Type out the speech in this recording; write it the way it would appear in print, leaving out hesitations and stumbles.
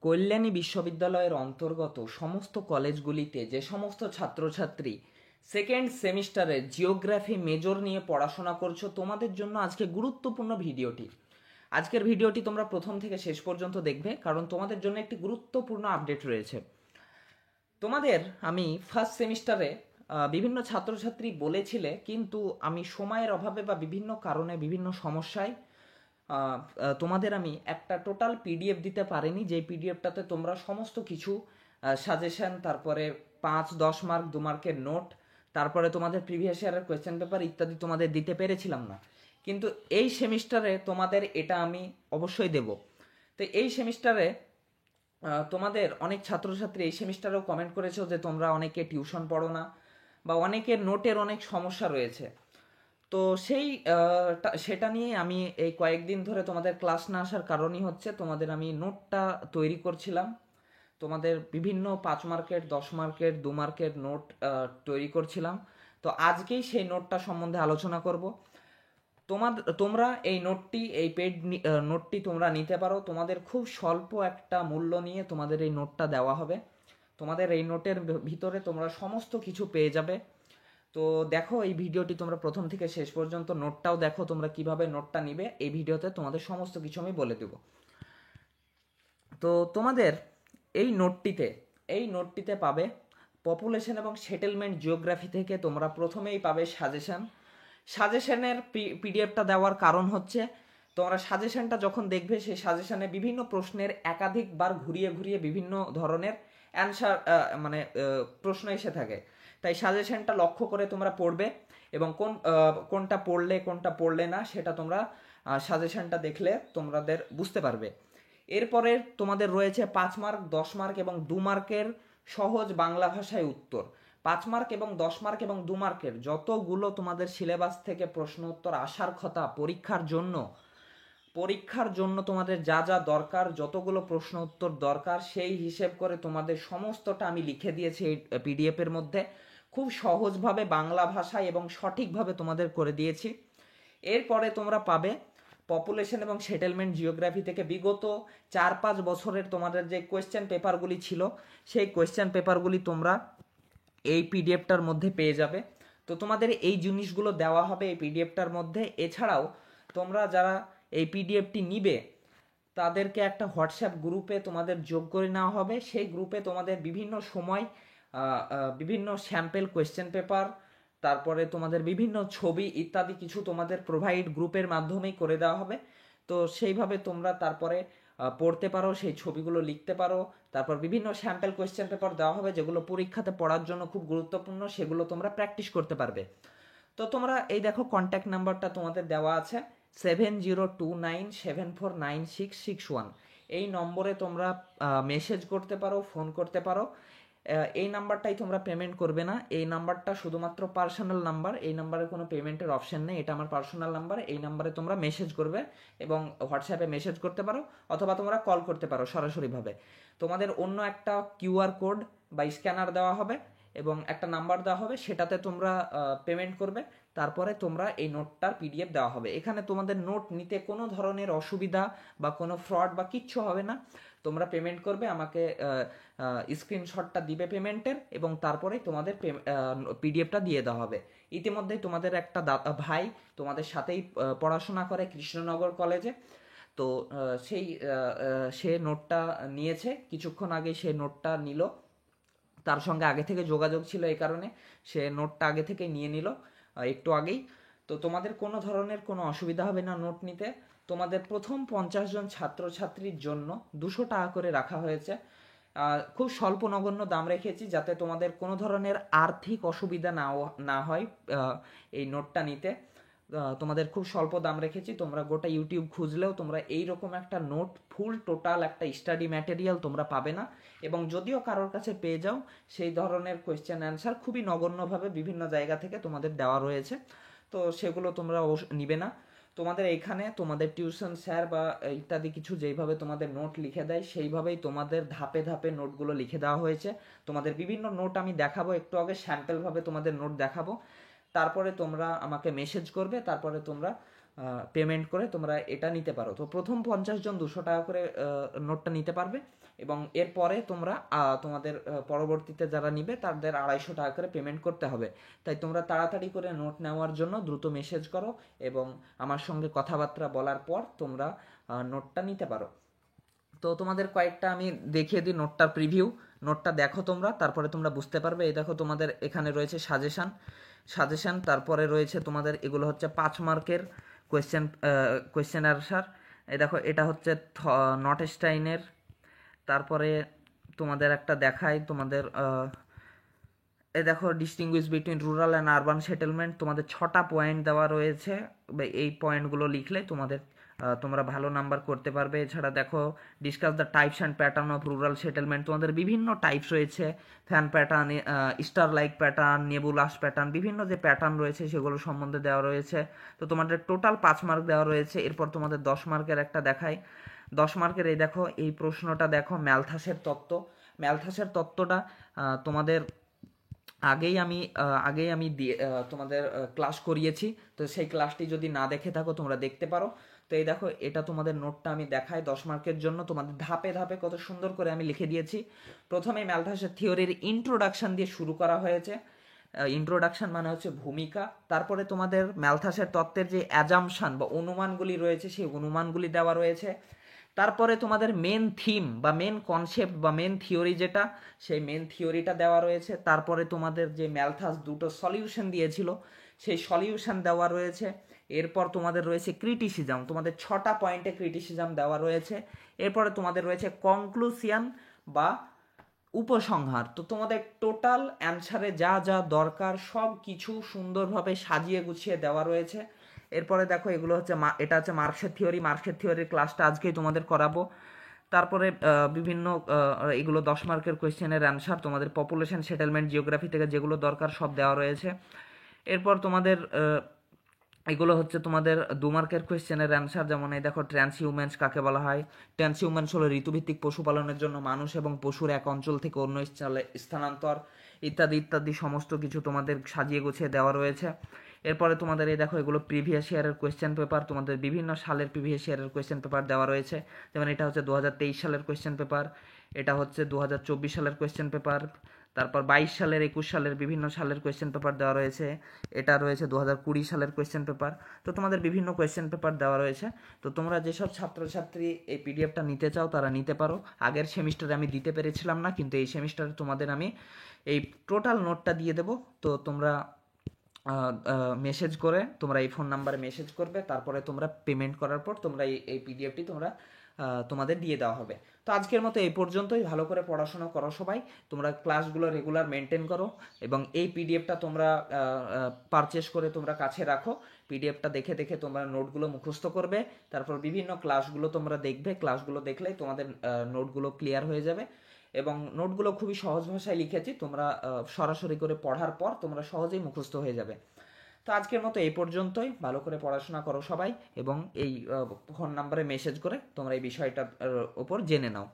কল্যাণী বিশ্ববিদ্যালয়ের অন্তর্গত সমস্ত কলেজগুলিতে যে সমস্ত ছাত্রছাত্রী সেকেন্ড সেমিস্টারে জিওগ্রাফি মেজর নিয়ে পড়াশোনা করছো, তোমাদের জন্য আজকে গুরুত্বপূর্ণ ভিডিওটি। আজকের ভিডিওটি তোমরা প্রথম থেকে শেষ পর্যন্ত দেখবে, কারণ তোমাদের জন্য একটি গুরুত্বপূর্ণ আপডেট রয়েছে। তোমাদের আমি ফার্স্ট সেমিস্টারে বিভিন্ন ছাত্রছাত্রী বলেছিলে, কিন্তু আমি সময়ের অভাবে বা বিভিন্ন কারণে বিভিন্ন সমস্যায় তোমাদের আমি একটা টোটাল পিডিএফ দিতে পারিনি, যে পিডিএফটাতে তোমরা সমস্ত কিছু সাজেশন, তারপরে 5-10 মার্ক 2 মার্কের নোট, তারপরে তোমাদের প্রিভিয়াস ইয়ারের কোয়েশ্চেন পেপার ইত্যাদি তোমাদের দিতে পেরেছিলাম না। কিন্তু এই সেমিস্টারে তোমাদের এটা আমি অবশ্যই দেব। তো এই সেমিস্টারে তোমাদের অনেক ছাত্রছাত্রী এই সেমিস্টারেও কমেন্ট করেছো যে তোমরা অনেকে টিউশন পড়ো না বা অনেকের নোটের অনেক সমস্যা রয়েছে। তো সেটা নিয়ে আমি এই কয়েকদিন ধরে তোমাদের ক্লাস না আসার কারণই হচ্ছে তোমাদের আমি নোটটা তৈরি করছিলাম। তোমাদের বিভিন্ন 5 মার্কের 10 মার্কের 2 মার্কের নোট তৈরি করছিলাম। তো আজকেই সেই নোটটা সম্বন্ধে আলোচনা করব। তোমরা এই নোটটি, এই পেড নোটটি তোমরা নিতে পারো। তোমাদের খুব স্বল্প একটা মূল্য নিয়ে তোমাদের এই নোটটা দেওয়া হবে। তোমাদের এই নোটের ভিতরে তোমরা সমস্ত কিছু পেয়ে যাবে। তো দেখো এই ভিডিওটি তোমরা প্রথম থেকে শেষ পর্যন্ত, নোটটাও দেখো তোমরা কিভাবে নোটটা নিবে। এই ভিডিওতে তোমাদের সমস্ত কিছু আমি বলে দেব। তো তোমাদের এই নোটটিতে পাবে পপুলেশন এবং সেটেলমেন্ট জিওগ্রাফি থেকে তোমরা প্রথমেই পাবে সাজেশনের পিডিএফটা দেওয়ার কারণ হচ্ছে তোমরা সাজেশনটা যখন দেখবে সেই সাজেশনে বিভিন্ন প্রশ্নের একাধিকবার ঘুরিয়ে ঘুরিয়ে বিভিন্ন ধরনের অ্যান্সার প্রশ্ন এসে থাকে। তাই সাজেশনটা লক্ষ্য করে তোমরা পড়বে এবং কোনটা পড়লে না সেটা তোমরা সাজেশনটা দেখলে তোমাদের বুঝতে পারবে। এরপরে তোমাদের রয়েছে 5 মার্ক 10 মার্ক এবং 2 মার্কের সহজ বাংলা ভাষায় উত্তর। 5 মার্ক এবং 10 মার্ক এবং 2 মার্কের যতগুলো তোমাদের সিলেবাস থেকে প্রশ্ন উত্তর আসার কথা পরীক্ষার জন্য তোমাদের যা যা দরকার, যতগুলো প্রশ্ন উত্তর দরকার, সেই হিসেব করে তোমাদের সমস্তটা আমি লিখে দিয়েছি এই পিডিএফ এর মধ্যে। খুব সহজভাবে বাংলা ভাষায় এবং সঠিকভাবে তোমাদের করে দিয়েছি। এরপরে তোমরা পাবে পপুলেশন এবং সেটেলমেন্ট জিওগ্রাফি থেকে বিগত 4-5 বছরের তোমাদের যে কোয়েশ্চেন পেপারগুলি ছিল, সেই কোয়েশ্চেন পেপারগুলি তোমরা এই পিডিএফটার মধ্যে পেয়ে যাবে। তো তোমাদের এই জিনিসগুলো দেওয়া হবে এই পিডিএফটার মধ্যে। এছাড়াও তোমরা যারা এই পিডিএফটি নিবে তাদেরকে একটা হোয়াটসঅ্যাপ গ্রুপে তোমাদের যোগ করে নেওয়া হবে। সেই গ্রুপে তোমাদের বিভিন্ন সময় বিভিন্ন স্যাম্পল কোয়েশ্চেন পেপার, তারপরে তোমাদের বিভিন্ন ছবি ইত্যাদি কিছু তোমাদের প্রোভাইড গ্রুপের মাধ্যমেই করে দেওয়া হবে। তো সেইভাবে তোমরা তারপরে পড়তে পারো, সেই ছবিগুলো লিখতে পারো। তারপর বিভিন্ন স্যাম্পল কোয়েশ্চেন পেপার দেওয়া হবে যেগুলো পরীক্ষাতে পড়ার জন্য খুব গুরুত্বপূর্ণ, সেগুলো তোমরা প্র্যাকটিস করতে পারবে। তো তোমরা এই দেখো কন্ট্যাক্ট নাম্বারটা তোমাদের দেওয়া আছে 7029749661। এই নম্বরে তোমরা মেসেজ করতে পারো, ফোন করতে পারো। এই নাম্বারটাই তোমরা পেমেন্ট করবে না, এই নাম্বারটা শুধুমাত্র পার্সোনাল নাম্বার। এই নাম্বারে কোনো পেমেন্টের অপশন নেই, এটা আমার পার্সোনাল নাম্বার। এই নাম্বারে তোমরা মেসেজ করবে এবং হোয়াটসঅ্যাপে মেসেজ করতে পারো, অথবা তোমরা কল করতে পারো সরাসরিভাবে। তোমাদের অন্য একটা কিউআর কোড বা স্ক্যানার দেওয়া হবে এবং একটা নাম্বার দেওয়া হবে, সেটাতে তোমরা পেমেন্ট করবে। তারপরে তোমরা এই নোটটার পিডিএফ দেওয়া হবে। এখানে তোমাদের নোট নিতে কোনো ধরনের অসুবিধা বা কোনো ফ্রড বা কিচ্ছু হবে না। তোমরা পেমেন্ট করবে, আমাকে স্ক্রিনশটটা দিবে পেমেন্টের, এবং তারপরে তোমাদের পিডিএফটা দিয়ে দেওয়া হবে। ইতিমধ্যেই তোমাদের একটা ভাই তোমাদের সাথেই পড়াশোনা করে কৃষ্ণনগর কলেজে। তো সে নোটটা নিয়েছে, কিছুক্ষণ আগে সে নোটটা নিল। তার সঙ্গে আগে থেকে যোগাযোগ ছিল, এই কারণে সে নোটটা আগে থেকে নিয়ে নিল একটু আগেই। তো তোমাদের কোনো ধরনের কোনো অসুবিধা হবে না নোট নিতে। তোমাদের প্রথম 50 জন ছাত্রছাত্রীর জন্য 200 টাকা করে রাখা হয়েছে। খুব স্বল্প নগণ্য দাম রেখেছি, যাতে তোমাদের কোনো ধরনের আর্থিক অসুবিধা না হয় এই নোটটা নিতে। তোমাদের খুব স্বল্প দাম রেখেছি। তোমরা গোটা ইউটিউব খুঁজলেও তোমরা এইরকম একটা নোট, ফুল টোটাল একটা স্টাডি ম্যাটেরিয়াল তোমরা পাবে না। এবং যদিও কারোর কাছে পেয়ে যাও, সেই ধরনের কোয়েশ্চেন অ্যান্সার খুবই নগণ্যভাবে বিভিন্ন জায়গা থেকে তোমাদের দেওয়া রয়েছে। তো সেগুলো তোমরা নিবে না। তোমাদের এখানে তোমাদের টিউশন স্যার বা ইত্যাদি কিছু যেইভাবে তোমাদের নোট লিখে দেয়, সেইভাবেই তোমাদের ধাপে ধাপে নোটগুলো লিখে দেওয়া হয়েছে। তোমাদের বিভিন্ন নোট আমি দেখাবো, একটু আগে স্যাম্পলভাবে তোমাদের নোট দেখাবো। তারপরে তোমরা আমাকে মেসেজ করবে, তারপরে তোমরা পেমেন্ট করে তোমরা এটা নিতে পারো। তো প্রথম 50 জন 200 টাকা করে নোটটা নিতে পারবে, এবং এরপরে তোমরা তোমাদের পরবর্তীতে যারা নিবে তাদের 250 টাকা করে পেমেন্ট করতে হবে। তাই তোমরা তাড়াতাড়ি করে নোট নেওয়ার জন্য দ্রুত মেসেজ করো, এবং আমার সঙ্গে কথাবার্তা বলার পর তোমরা নোটটা নিতে পারো। তো তোমাদের কয়েকটা আমি দেখিয়ে দিই নোটটার প্রিভিউ। নোটটা দেখো তোমরা, তারপরে তোমরা বুঝতে পারবে। এই দেখো তোমাদের এখানে রয়েছে সাজেশান, তারপরে রয়েছে তোমাদের এগুলো হচ্ছে 5 মার্কের কোয়েশ্চেন অ্যান্সার। এই দেখো এটা হচ্ছে নটেস্টাইনের। তারপরে তোমাদের একটা দেখাই, তোমাদের এই দেখো distinguish between rural and urban settlement. তোমাদের 6টা পয়েন্ট দেওয়া রয়েছে, এই পয়েন্টগুলো লিখলে তোমরা ভালো নাম্বার করতে পারবে। এছাড়া দেখো discuss the types and pattern of rural settlement. তোমাদের বিভিন্ন টাইপস রয়েছে, fan pattern, star like pattern, nebulous pattern, বিভিন্ন যে প্যাটার্ন রয়েছে সেগুলো সম্বন্ধে দেওয়া রয়েছে। তো তোমাদের টোটাল 5 মার্ক দেওয়া রয়েছে। এরপর তোমাদের 10 মার্কের একটা দেখাই। 10 মার্কের এই দেখো এই প্রশ্নটা দেখো, ম্যালথাসের তত্ত্ব। ম্যালথাসের তত্ত্বটা তোমাদের আগেই আমি তোমাদের ক্লাস করিয়েছি। তো সেই ক্লাসটি যদি না দেখে থাকো তোমরা দেখতে পারো। তো এই দেখো এটা তোমাদের নোটটা আমি দেখাই 10 মার্কের জন্য। তোমাদের ধাপে ধাপে কত সুন্দর করে আমি লিখে দিয়েছি। প্রথমে ম্যালথাসের থিওরির ইন্ট্রোডাকশন দিয়ে শুরু করা হয়েছে। ইন্ট্রোডাকশন মানে হচ্ছে ভূমিকা। তারপরে তোমাদের ম্যালথাসের তত্ত্বের যে অ্যাজাম্পশন বা অনুমানগুলি রয়েছে সেই অনুমানগুলি দেওয়া রয়েছে। তারপরে তোমাদের মেন থিম বা মেন কনসেপ্ট বা মেন থিওরি যেটা, সেই মেন থিওরিটা দেওয়া রয়েছে। তারপরে তোমাদের যে ম্যালথাস দুটো সলিউশন দিয়েছিল সেই সলিউশন দেওয়া রয়েছে। এরপর তোমাদের রয়েছে ক্রিটিসিজম, তোমাদের 6টা পয়েন্টে ক্রিটিসিজম দেওয়া রয়েছে। এরপরে তোমাদের রয়েছে কনক্লুশন বা উপসংহার। তো তোমাদের টোটাল অ্যান্সারে যা যা দরকার সব কিছু সুন্দরভাবে সাজিয়ে গুছিয়ে দেওয়া রয়েছে। এরপরে দেখো এগুলো হচ্ছে এটা হচ্ছে মার্কসের থিওরির ক্লাসটা আজকেই তোমাদের করাবো। তারপরে বিভিন্ন এগুলো 10 মার্কের কোয়েশ্চেনের অ্যান্সার, তোমাদের পপুলেশন, সেটেলমেন্ট, জিওগ্রাফি থেকে যেগুলো দরকার সব দেওয়া রয়েছে। এরপর তোমাদের এগুলো হচ্ছে তোমাদের 2 মার্কের কোয়েশ্চেনের অ্যান্সার। যেমন এই দেখো ট্রান্সহিউম্যান্স কাকে বলা হয়। ট্রান্সহিউম্যান্স হলো ঋতুভিত্তিক পশুপালনের জন্য মানুষ এবং পশুর এক অঞ্চল থেকে অন্য অঞ্চলে স্থানান্তর, ইত্যাদি ইত্যাদি সমস্ত কিছু তোমাদের সাজিয়ে গুছিয়ে দেওয়া রয়েছে। এরপরে তোমাদের এই দেখো এগুলো প্রিভিয়াস ইয়ারের কোয়েশ্চেন পেপার, তোমাদের বিভিন্ন সালের প্রিভিয়াস ইয়ারের কোয়েশ্চেন পেপার দেওয়া রয়েছে। যেমন এটা হচ্ছে 2023 সালের কোয়েশ্চেন পেপার, এটা হচ্ছে 2024 সালের কোয়েশ্চেন পেপার, তারপর 22 সালের, 21 সালের বিভিন্ন সালের কোয়েশ্চেন পেপার দেওয়া রয়েছে। এটা রয়েছে 2020 সালের কোয়েশ্চেন পেপার। তো তোমাদের বিভিন্ন কোয়েশ্চেন পেপার দেওয়া রয়েছে। তো তোমরা যেসব ছাত্রছাত্রী এই পিডিএফটা নিতে চাও তারা নিতে পারো। আগের সেমিস্টারে আমি দিতে পেরেছিলাম না, কিন্তু এই সেমিস্টারে তোমাদের আমি এই টোটাল নোটটা দিয়ে দেবো। তো তোমরা মেসেজ করে, তোমরা এই ফোন নাম্বারে মেসেজ করবে, তারপরে তোমরা পেমেন্ট করার পর তোমরা এই পিডিএফটি তোমাদের দিয়ে দেওয়া হবে। তো আজকের মতো এই পর্যন্তই। ভালো করে পড়াশোনা করো সবাই, তোমরা ক্লাসগুলো রেগুলার মেনটেন করো, এবং এই পিডিএফটা তোমরা পারচেস করে তোমরা কাছে রাখো। পিডিএফটা দেখে দেখে তোমরা নোটগুলো মুখস্থ করবে, তারপর বিভিন্ন ক্লাসগুলো তোমরা দেখবে। ক্লাসগুলো দেখলেই তোমাদের নোটগুলো ক্লিয়ার হয়ে যাবে, এবং নোটগুলো খুবই সহজ ভাষায় লিখেছি। তোমরা সরাসরি করে পড়ার পর তোমরা সহজেই মুখস্থ হয়ে যাবে। তো আজকের মতো এই পর্যন্তই। ভালো করে পড়াশোনা করো সবাই, এবং এই ফোন নাম্বারে মেসেজ করে তোমরা এই বিষয়টার ওপর জেনে নাও।